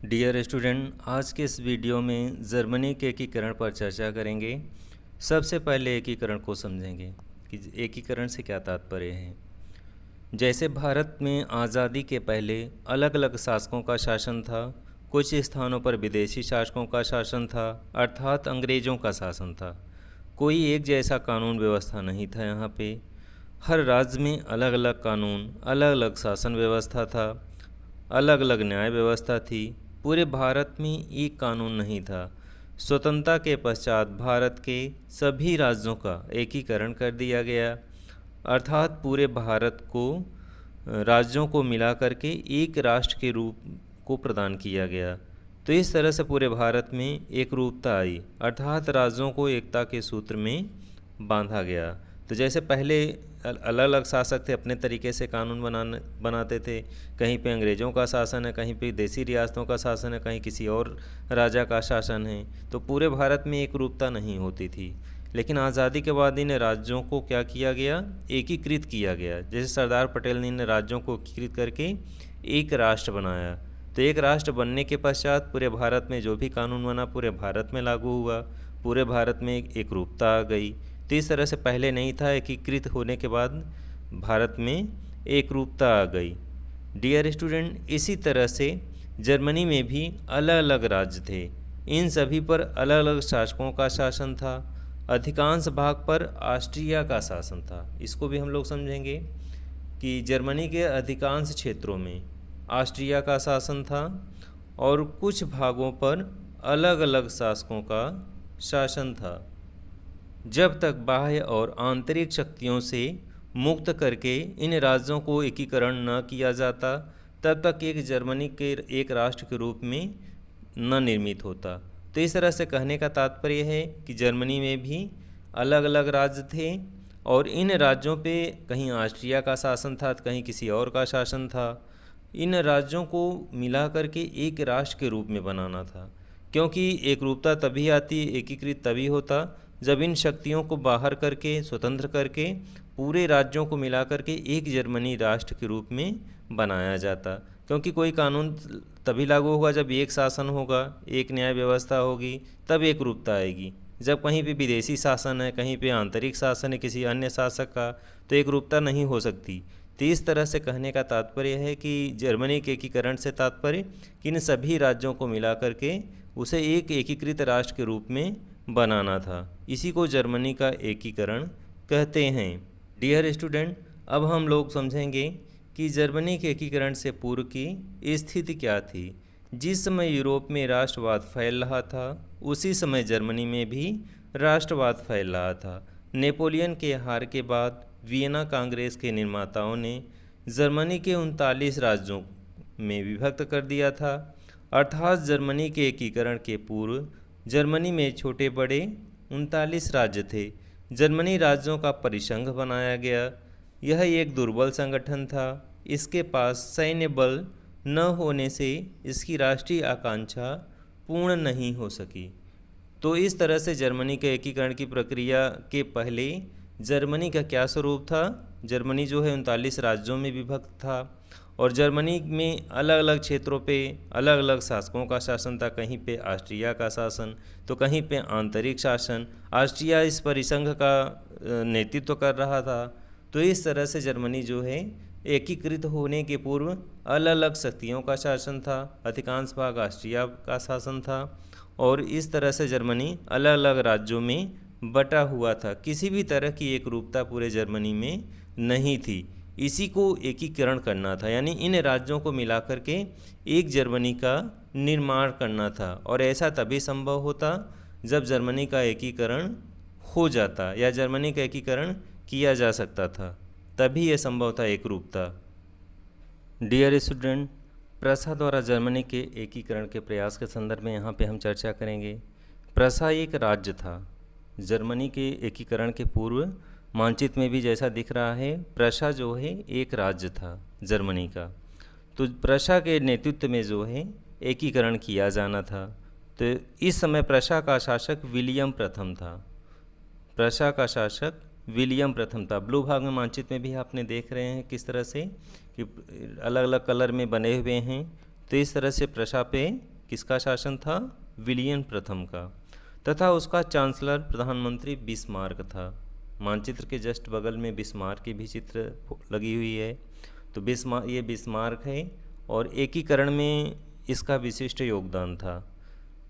Dear student, आज के इस वीडियो में जर्मनी के एकीकरण पर चर्चा करेंगे। सबसे पहले एकीकरण को समझेंगे कि एकीकरण से क्या तात्पर्य है। जैसे भारत में आज़ादी के पहले अलग अलग शासकों का शासन था, कुछ स्थानों पर विदेशी शासकों का शासन था, अर्थात अंग्रेज़ों का शासन था। कोई एक जैसा कानून व्यवस्था नहीं था। यहाँ पे हर राज्य में अलग अलग कानून, अलग अलग शासन व्यवस्था था, अलग अलग न्याय व्यवस्था थी। पूरे भारत में एक कानून नहीं था। स्वतंत्रता के पश्चात भारत के सभी राज्यों का एकीकरण कर दिया गया, अर्थात पूरे भारत को राज्यों को मिला करके एक राष्ट्र के रूप को प्रदान किया गया। तो इस तरह से पूरे भारत में एक रूपता आई, अर्थात राज्यों को एकता के सूत्र में बांधा गया। तो जैसे पहले अलग अलग शासक थे, अपने तरीके से कानून बनाते थे। कहीं पे अंग्रेज़ों का शासन है, कहीं पे देसी रियासतों का शासन है, कहीं किसी और राजा का शासन है। तो पूरे भारत में एक रूपता नहीं होती थी। लेकिन आज़ादी के बाद इन राज्यों को क्या किया गया, एकीकृत किया गया। जैसे सरदार पटेल ने इन राज्यों को एकीकृत करके एक राष्ट्र बनाया। तो एक राष्ट्र बनने के पश्चात पूरे भारत में जो भी कानून बना पूरे भारत में लागू हुआ, पूरे भारत में एक रूपता आ गई। तो इस तरह से पहले नहीं था, एकीकृत होने के बाद भारत में एक रूपता आ गई। डियर स्टूडेंट, इसी तरह से जर्मनी में भी अलग अलग राज्य थे। इन सभी पर अलग अलग शासकों का शासन था। अधिकांश भाग पर ऑस्ट्रिया का शासन था। इसको भी हम लोग समझेंगे कि जर्मनी के अधिकांश क्षेत्रों में ऑस्ट्रिया का शासन था और कुछ भागों पर अलग अलग शासकों का शासन था। जब तक बाह्य और आंतरिक शक्तियों से मुक्त करके इन राज्यों को एकीकरण न किया जाता, तब तक एक जर्मनी के एक राष्ट्र के रूप में न निर्मित होता। तो इस तरह से कहने का तात्पर्य है कि जर्मनी में भी अलग अलग राज्य थे और इन राज्यों पे कहीं ऑस्ट्रिया का शासन था, कहीं किसी और का शासन था। इन राज्यों को मिला करके एक राष्ट्र के रूप में बनाना था, क्योंकि एक रूपता तभी आती, एकीकृत तभी होता जब इन शक्तियों को बाहर करके, स्वतंत्र करके पूरे राज्यों को मिला करके एक जर्मनी राष्ट्र के रूप में बनाया जाता। क्योंकि कोई कानून तभी लागू होगा जब एक शासन होगा, एक न्याय व्यवस्था होगी, तब एक रूपता आएगी। जब कहीं पे विदेशी शासन है, कहीं पे आंतरिक शासन है किसी अन्य शासक का, तो एक रूपता नहीं हो सकती। तो इस तरह से कहने का तात्पर्य है कि जर्मनी के एकीकरण से तात्पर्य कि इन सभी राज्यों को मिला करके उसे एक एकीकृत राष्ट्र के रूप में बनाना था। इसी को जर्मनी का एकीकरण कहते हैं। डियर स्टूडेंट, अब हम लोग समझेंगे कि जर्मनी के एकीकरण से पूर्व की स्थिति क्या थी। जिस समय यूरोप में राष्ट्रवाद फैल रहा था, उसी समय जर्मनी में भी राष्ट्रवाद फैल रहा था। नेपोलियन के हार के बाद वियना कांग्रेस के निर्माताओं ने जर्मनी के 39 राज्यों में विभक्त कर दिया था। अर्थात जर्मनी के एकीकरण के पूर्व जर्मनी में छोटे बड़े 39 राज्य थे। जर्मनी राज्यों का परिसंघ बनाया गया। यह एक दुर्बल संगठन था। इसके पास सैन्य बल न होने से इसकी राष्ट्रीय आकांक्षा पूर्ण नहीं हो सकी। तो इस तरह से जर्मनी के एकीकरण की प्रक्रिया के पहले जर्मनी का क्या स्वरूप था। जर्मनी जो है 39 राज्यों में विभक्त था और जर्मनी में अलग अलग क्षेत्रों पे अलग अलग शासकों का शासन था। कहीं पे ऑस्ट्रिया का शासन, तो कहीं पे आंतरिक शासन। ऑस्ट्रिया इस परिसंघ का नेतृत्व कर रहा था। तो इस तरह से जर्मनी जो है एकीकृत होने के पूर्व अलग अलग शक्तियों का शासन था। अधिकांश भाग ऑस्ट्रिया का शासन था और इस तरह से जर्मनी अलग अलग राज्यों में बटा हुआ था। किसी भी तरह की एक रूपता पूरे जर्मनी में नहीं थी। इसी को एकीकरण करना था, यानी इन राज्यों को मिलाकर के एक जर्मनी का निर्माण करना था। और ऐसा तभी संभव होता जब जर्मनी का एकीकरण हो जाता या जर्मनी का एकीकरण किया जा सकता था, तभी यह संभव था एक रूपता। डियर स्टूडेंट, प्रशा द्वारा जर्मनी के एकीकरण के प्रयास के संदर्भ में यहाँ पे हम चर्चा करेंगे। प्रशा एक राज्य था। जर्मनी के एकीकरण के पूर्व मानचित्र में भी जैसा दिख रहा है, प्रशा जो है एक राज्य था जर्मनी का। तो प्रशा के नेतृत्व में जो है एकीकरण किया जाना था। तो इस समय प्रशा का शासक विलियम प्रथम था। प्रशा का शासक विलियम प्रथम था। ब्लू भाग में मानचित्र में भी आपने देख रहे हैं किस तरह से कि अलग अलग कलर में बने हुए हैं। तो इस तरह से प्रशा पे किसका शासन था? विलियम प्रथम का। तथा उसका चांसलर प्रधानमंत्री बिस्मार्क था। मानचित्र के जस्ट बगल में बिस्मार्क की भी चित्र लगी हुई है। तो ये बिस्मार्क है और एकीकरण में इसका विशिष्ट योगदान था।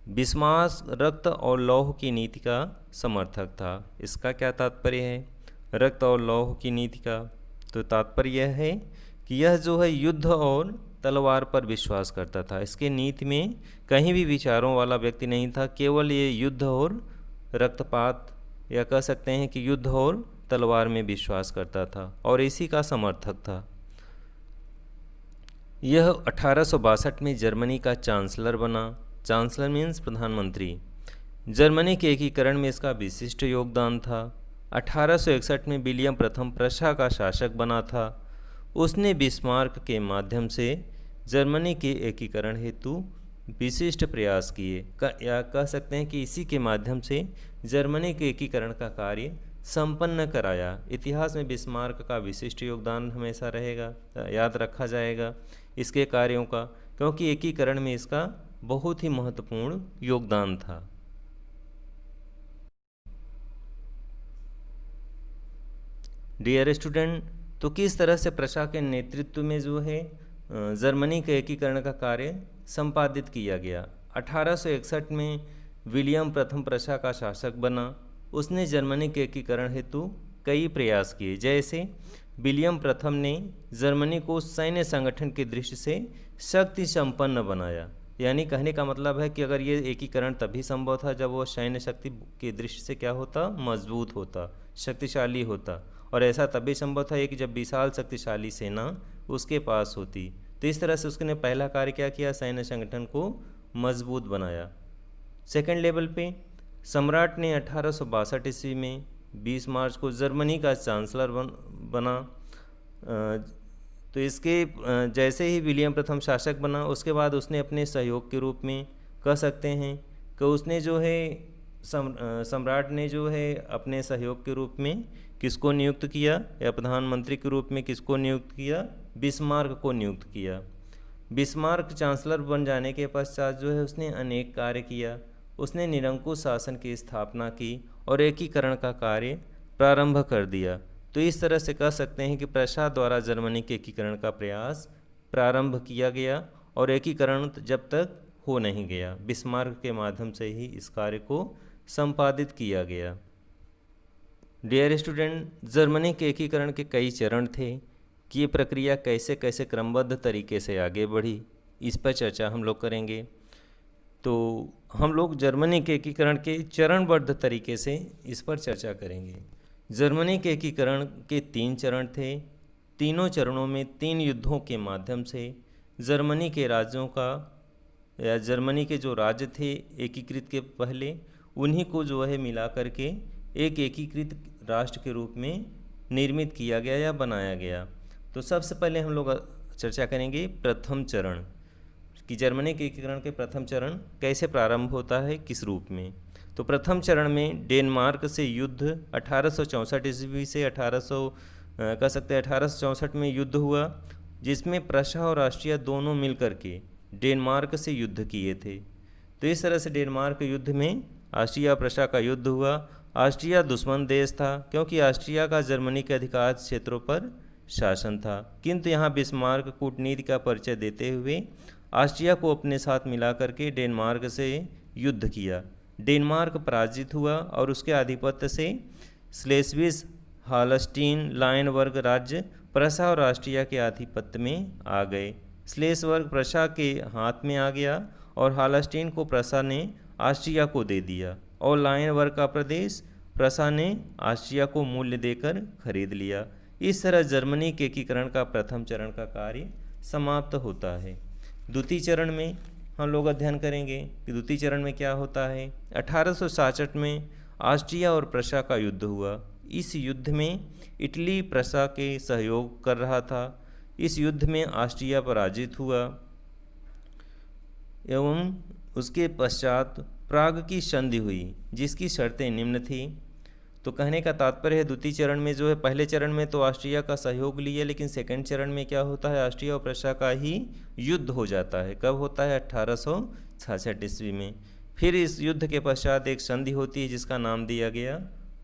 बिस्मार्क रक्त और लौह की नीति का समर्थक था। इसका क्या तात्पर्य है? रक्त और लौह की नीति का तो तात्पर्य यह है कि यह जो है युद्ध और तलवार पर विश्वास करता था। इसके नीति में कहीं भी विचारों वाला व्यक्ति नहीं था, केवल ये युद्ध और रक्तपात या कह सकते हैं कि युद्ध और तलवार में विश्वास करता था और इसी का समर्थक था। यह 1862 में जर्मनी का चांसलर बना। चांसलर मीन्स प्रधानमंत्री। जर्मनी के एकीकरण में इसका विशिष्ट योगदान था। 1861 में विलियम प्रथम प्रशा का शासक बना था। उसने बिस्मार्क के माध्यम से जर्मनी के एकीकरण हेतु विशिष्ट प्रयास किए, या कह सकते हैं कि इसी के माध्यम से जर्मनी के एकीकरण का कार्य संपन्न कराया। इतिहास में बिस्मार्क का विशिष्ट योगदान हमेशा रहेगा, याद रखा जाएगा इसके कार्यों का, क्योंकि एकीकरण में इसका बहुत ही महत्वपूर्ण योगदान था। डियर स्टूडेंट, तो किस तरह से प्रशा के नेतृत्व में जो है जर्मनी के एकीकरण का कार्य संपादित किया गया। 1861 में विलियम प्रथम प्रशा का शासक बना। उसने जर्मनी के एकीकरण हेतु कई प्रयास किए। जैसे विलियम प्रथम ने जर्मनी को सैन्य संगठन की दृष्टि से शक्ति संपन्न बनाया। यानी कहने का मतलब है कि अगर ये एकीकरण तभी संभव था जब वो सैन्य शक्ति की दृष्टि से क्या होता? मजबूत होता, शक्तिशाली होता। और ऐसा तभी संभव था कि जब विशाल शक्तिशाली सेना उसके पास होती। तो इस तरह से उसने पहला कार्य क्या किया? सैन्य संगठन को मजबूत बनाया। सेकंड लेवल पे सम्राट ने 1862 ईस्वी में 20 मार्च को जर्मनी का चांसलर बना। तो इसके जैसे ही विलियम प्रथम शासक बना, उसके बाद उसने अपने सहयोग के रूप में कह सकते हैं कि उसने जो है सम्राट ने जो है अपने सहयोग के रूप में किसको नियुक्त किया, या प्रधानमंत्री के रूप में किसको नियुक्त किया? बिस्मार्क को नियुक्त किया। बिस्मार्क चांसलर बन जाने के पश्चात जो है उसने अनेक कार्य किया। उसने निरंकुश शासन की स्थापना की और एकीकरण का कार्य प्रारंभ कर दिया। तो इस तरह से कह सकते हैं कि प्रशा द्वारा जर्मनी के एकीकरण का प्रयास प्रारंभ किया गया और एकीकरण जब तक हो नहीं गया, बिस्मार्क के माध्यम से ही इस कार्य को संपादित किया गया। डियर स्टूडेंट, जर्मनी के एकीकरण के कई चरण थे कि ये प्रक्रिया कैसे कैसे क्रमबद्ध तरीके से आगे बढ़ी, इस पर चर्चा हम लोग करेंगे। तो हम लोग जर्मनी के एकीकरण के चरणबद्ध तरीके से इस पर चर्चा करेंगे। जर्मनी के एकीकरण के 3 चरण थे। तीनों चरणों में 3 युद्धों के माध्यम से जर्मनी के राज्यों का, या जर्मनी के जो राज्य थे एकीकृत के पहले, उन्हीं को जो है मिला करके एक एकीकृत राष्ट्र के रूप में निर्मित किया गया या बनाया गया। तो सबसे पहले हम लोग चर्चा करेंगे प्रथम चरण कि जर्मनी के एकीकरण के प्रथम चरण कैसे प्रारंभ होता है, किस रूप में। तो प्रथम चरण में डेनमार्क से युद्ध 1864 ईस्वी से 1864 में युद्ध हुआ, जिसमें प्रशा और ऑस्ट्रिया दोनों मिलकर के डेनमार्क से युद्ध किए थे। तो इस तरह से डेनमार्क युद्ध में ऑस्ट्रिया प्रशा का युद्ध हुआ। ऑस्ट्रिया दुश्मन देश था क्योंकि ऑस्ट्रिया का जर्मनी के अधिकार क्षेत्रों पर शासन था, किंतु यहाँ बिस्मार्क कूटनीति का परिचय देते हुए ऑस्ट्रिया को अपने साथ मिला करके डेनमार्क से युद्ध किया। डेनमार्क पराजित हुआ और उसके आधिपत्य से स्लेस्विग हालस्टीन लाइनबर्ग राज्य प्रशा और ऑस्ट्रिया के आधिपत्य में आ गए। स्लेस्विग प्रशा के हाथ में आ गया और हालस्टीन को प्रशा ने ऑस्ट्रिया को दे दिया, और लाइनबर्ग का प्रदेश प्रशा ने ऑस्ट्रिया को मूल्य देकर खरीद लिया। इस तरह जर्मनी के एकीकरण का प्रथम चरण का कार्य समाप्त होता है। द्वितीय चरण में हम लोग अध्ययन करेंगे कि द्वितीय चरण में क्या होता है। 1866 में ऑस्ट्रिया और प्रशा का युद्ध हुआ। इस युद्ध में इटली प्रशा के सहयोग कर रहा था। इस युद्ध में ऑस्ट्रिया पराजित हुआ एवं उसके पश्चात प्राग की संधि हुई, जिसकी शर्तें निम्न थी। तो कहने का तात्पर्य है द्वितीय चरण में जो है, पहले चरण में तो ऑस्ट्रिया का सहयोग लिया, लेकिन सेकंड चरण में क्या होता है, ऑस्ट्रिया और प्रशा का ही युद्ध हो जाता है। कब होता है, 1866 ईस्वी में। फिर इस युद्ध के पश्चात एक संधि होती है जिसका नाम दिया गया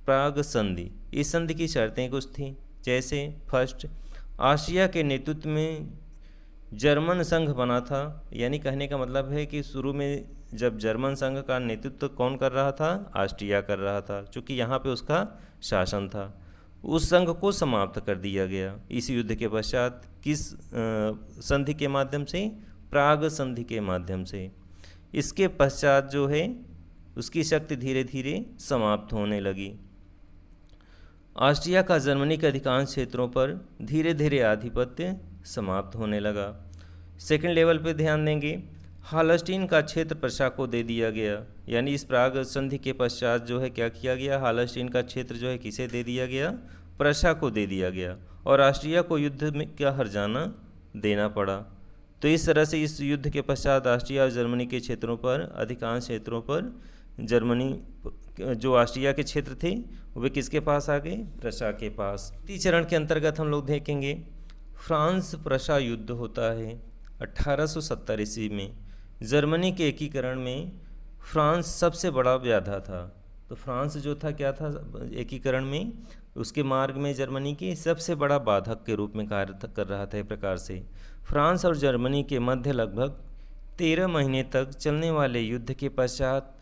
प्राग संधि। इस संधि की शर्तें कुछ थीं, जैसे फर्स्ट, ऑस्ट्रिया के नेतृत्व में जर्मन संघ बना था। यानी कहने का मतलब है कि शुरू में जब जर्मन संघ का नेतृत्व कौन कर रहा था, ऑस्ट्रिया कर रहा था, चूँकि यहाँ पे उसका शासन था। उस संघ को समाप्त कर दिया गया इस युद्ध के पश्चात। किस संधि के माध्यम से, प्राग संधि के माध्यम से। इसके पश्चात जो है उसकी शक्ति धीरे धीरे समाप्त होने लगी। ऑस्ट्रिया का जर्मनी के अधिकांश क्षेत्रों पर धीरे धीरे आधिपत्य समाप्त होने लगा। सेकंड लेवल पे ध्यान देंगे, हालस्टीन का क्षेत्र प्रशा को दे दिया गया। यानी इस प्राग संधि के पश्चात जो है क्या किया गया, हालस्टीन का क्षेत्र जो है किसे दे दिया गया, प्रशा को दे दिया गया, और ऑस्ट्रिया को युद्ध में क्या हर्जाना देना पड़ा। तो इस तरह से इस युद्ध के पश्चात ऑस्ट्रिया और जर्मनी के क्षेत्रों पर, अधिकांश क्षेत्रों पर जर्मनी जो ऑस्ट्रिया के क्षेत्र थे वे किसके पास आ गए, प्रशा के पास। तृतीय चरण के अंतर्गत हम लोग देखेंगे फ्रांस प्रशा युद्ध होता है 1870 ईस्वी में। जर्मनी के एकीकरण में फ्रांस सबसे बड़ा बाधा था। तो फ्रांस जो था क्या था एकीकरण में, उसके मार्ग में जर्मनी के सबसे बड़ा बाधक के रूप में कार्य कर रहा था। एक प्रकार से फ्रांस और जर्मनी के मध्य लगभग 13 महीने तक चलने वाले युद्ध के पश्चात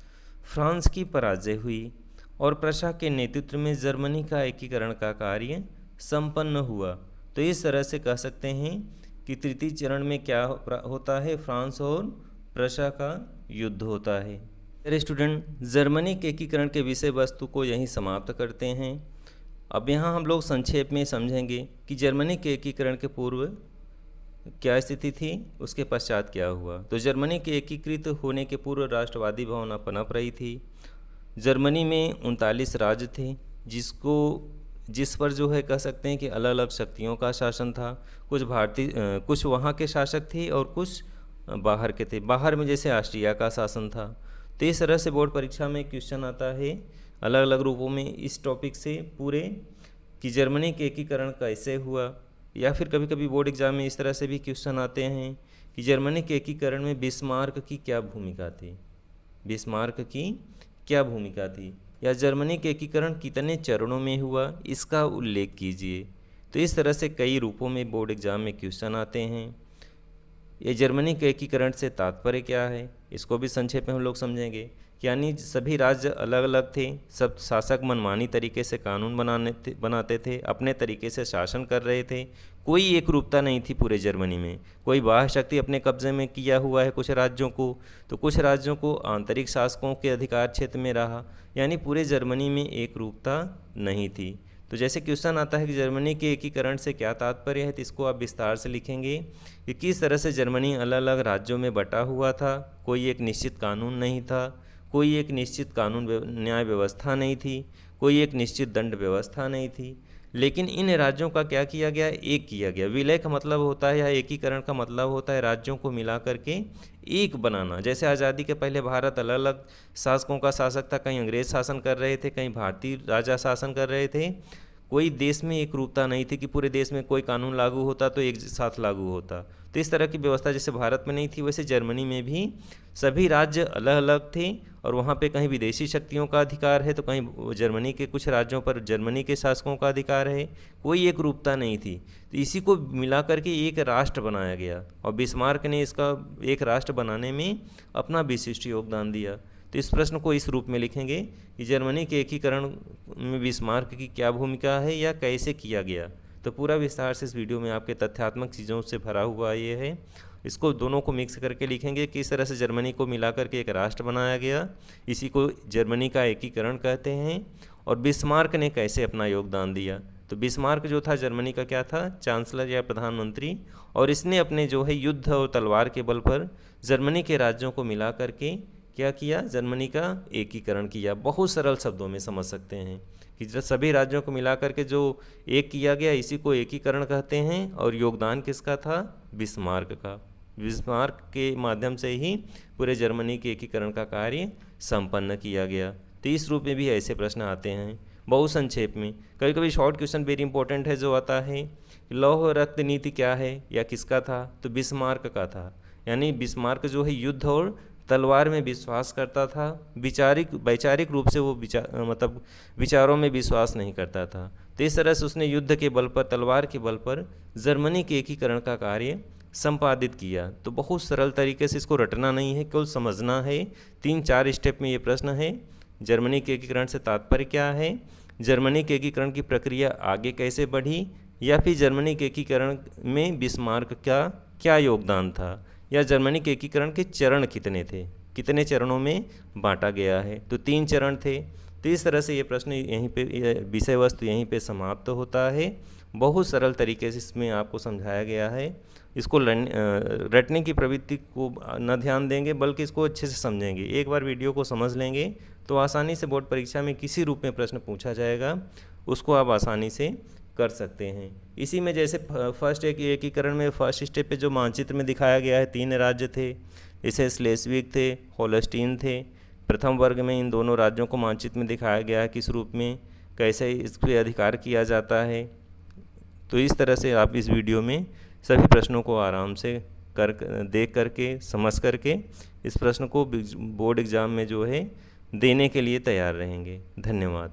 फ्रांस की पराजय हुई और प्रशा के नेतृत्व में जर्मनी का एकीकरण का कार्य संपन्न हुआ। तो इस तरह से कह सकते हैं कि तृतीय चरण में क्या होता है, फ्रांस और प्रशा का युद्ध होता है। मेरे स्टूडेंट, जर्मनी के एकीकरण के विषय वस्तु को यहीं समाप्त करते हैं। अब यहाँ हम लोग संक्षेप में समझेंगे कि जर्मनी के एकीकरण के पूर्व क्या स्थिति थी, उसके पश्चात क्या हुआ। तो जर्मनी के एकीकृत होने के पूर्व राष्ट्रवादी भावना पनप रही थी। जर्मनी में 39 राज्य थे, जिस पर जो है कह सकते हैं कि अलग अलग शक्तियों का शासन था। कुछ वहाँ के शासक थे और कुछ बाहर के थे। बाहर में जैसे ऑस्ट्रिया का शासन था। तो इस तरह से बोर्ड परीक्षा में क्वेश्चन आता है अलग अलग रूपों में इस टॉपिक से पूरे, कि जर्मनी के एकीकरण कैसे हुआ। या फिर कभी कभी बोर्ड एग्जाम में इस तरह से भी क्वेश्चन आते हैं कि जर्मनी के एकीकरण में बिस्मार्क की क्या भूमिका थी, बिस्मार्क की क्या भूमिका थी, या जर्मनी के एकीकरण कितने चरणों में हुआ, इसका उल्लेख कीजिए। तो इस तरह से कई रूपों में बोर्ड एग्जाम में क्वेश्चन आते हैं। ये जर्मनी के एकीकरण से तात्पर्य क्या है, इसको भी संक्षेप में हम लोग समझेंगे। यानी सभी राज्य अलग अलग थे, सब शासक मनमानी तरीके से कानून बनाते थे, अपने तरीके से शासन कर रहे थे। कोई एक रूपता नहीं थी पूरे जर्मनी में। कोई बाह्य शक्ति अपने कब्जे में किया हुआ है कुछ राज्यों को, तो कुछ राज्यों को आंतरिक शासकों के अधिकार क्षेत्र में रहा। यानी पूरे जर्मनी में एक रूपता नहीं थी। तो जैसे क्वेश्चन आता है कि जर्मनी के एकीकरण से क्या तात्पर्य है, तो इसको आप विस्तार से लिखेंगे कि किस तरह से जर्मनी अलग अलग राज्यों में बटा हुआ था। कोई एक निश्चित कानून नहीं था, कोई एक निश्चित कानून न्याय व्यवस्था नहीं थी, कोई एक निश्चित दंड व्यवस्था नहीं थी। लेकिन इन राज्यों का क्या किया गया, एक किया गया। विलय का मतलब होता है, या एकीकरण का मतलब होता है राज्यों को मिला करके एक बनाना। जैसे आज़ादी के पहले भारत अलग अलग शासकों का शासक था, कहीं अंग्रेज शासन कर रहे थे, कहीं भारतीय राजा शासन कर रहे थे। कोई देश में एक रूपता नहीं थी कि पूरे देश में कोई कानून लागू होता तो एक साथ लागू होता। तो इस तरह की व्यवस्था जैसे भारत में नहीं थी, वैसे जर्मनी में भी सभी राज्य अलग अलग थे और वहाँ पे कहीं विदेशी शक्तियों का अधिकार है तो कहीं जर्मनी के कुछ राज्यों पर जर्मनी के शासकों का अधिकार है। कोई एक रूपता नहीं थी। तो इसी को मिला करके एक राष्ट्र बनाया गया और बिस्मार्क ने इसका एक राष्ट्र बनाने में अपना विशिष्ट योगदान दिया। तो इस प्रश्न को इस रूप में लिखेंगे कि जर्मनी के एकीकरण में बिस्मार्क की क्या भूमिका है या कैसे किया गया। तो पूरा विस्तार से इस वीडियो में आपके तथ्यात्मक चीज़ों से भरा हुआ ये है। इसको दोनों को मिक्स करके लिखेंगे कि इस तरह से जर्मनी को मिलाकर के एक राष्ट्र बनाया गया, इसी को जर्मनी का एकीकरण कहते हैं। और बिस्मार्क ने कैसे अपना योगदान दिया। तो बिस्मार्क जो था जर्मनी का क्या था, चांसलर या प्रधानमंत्री, और इसने अपने जो है युद्ध और तलवार के बल पर जर्मनी के राज्यों को मिला करके क्या किया, जर्मनी का एकीकरण किया। बहुत सरल शब्दों में समझ सकते हैं कि जब सभी राज्यों को मिलाकर के जो एक किया गया, इसी को एकीकरण कहते हैं। और योगदान किसका था, बिस्मार्क का। बिस्मार्क के माध्यम से ही पूरे जर्मनी के एकीकरण का कार्य संपन्न किया गया। तो इस रूप में भी ऐसे प्रश्न आते हैं। बहुत संक्षेप में। कभी कभी शॉर्ट क्वेश्चन वेरी इंपॉर्टेंट है जो आता है, लौह रक्त नीति क्या है या किसका था, तो बिस्मार्क का था। यानी बिस्मार्क जो है युद्ध और तलवार में विश्वास करता था, वैचारिक रूप से वो मतलब विचारों में विश्वास नहीं करता था। तो इस तरह से उसने युद्ध के बल पर, तलवार के बल पर जर्मनी के एकीकरण का कार्य संपादित किया। तो बहुत सरल तरीके से इसको रटना नहीं है, केवल समझना है। 3-4 स्टेप में ये प्रश्न है। जर्मनी के एकीकरण से तात्पर्य क्या है, जर्मनी के एकीकरण की प्रक्रिया आगे कैसे बढ़ी, या फिर जर्मनी के एकीकरण में बिस्मार्क का क्या योगदान था, या जर्मनी के एकीकरण के चरण कितने थे, कितने चरणों में बांटा गया है। तो 3 चरण थे। तो इस तरह से ये प्रश्न यहीं पे, विषय वस्तु यहीं पे समाप्त होता है। बहुत सरल तरीके से इसमें आपको समझाया गया है। इसको रटने की प्रवृत्ति को न ध्यान देंगे, बल्कि इसको अच्छे से समझेंगे। एक बार वीडियो को समझ लेंगे तो आसानी से बोर्ड परीक्षा में किसी रूप में प्रश्न पूछा जाएगा, उसको आप आसानी से कर सकते हैं। इसी में जैसे फर्स्ट एकीकरण में फर्स्ट स्टेप पे जो मानचित्र में दिखाया गया है 3 राज्य थे, जैसे स्लेस्विग थे, होल्स्टीन थे। प्रथम वर्ग में इन दोनों राज्यों को मानचित्र में दिखाया गया है किस रूप में, कैसे इस पर अधिकार किया जाता है। तो इस तरह से आप इस वीडियो में सभी प्रश्नों को आराम से देख करके, समझ करके इस प्रश्न को बोर्ड एग्ज़ाम में जो है देने के लिए तैयार रहेंगे। धन्यवाद।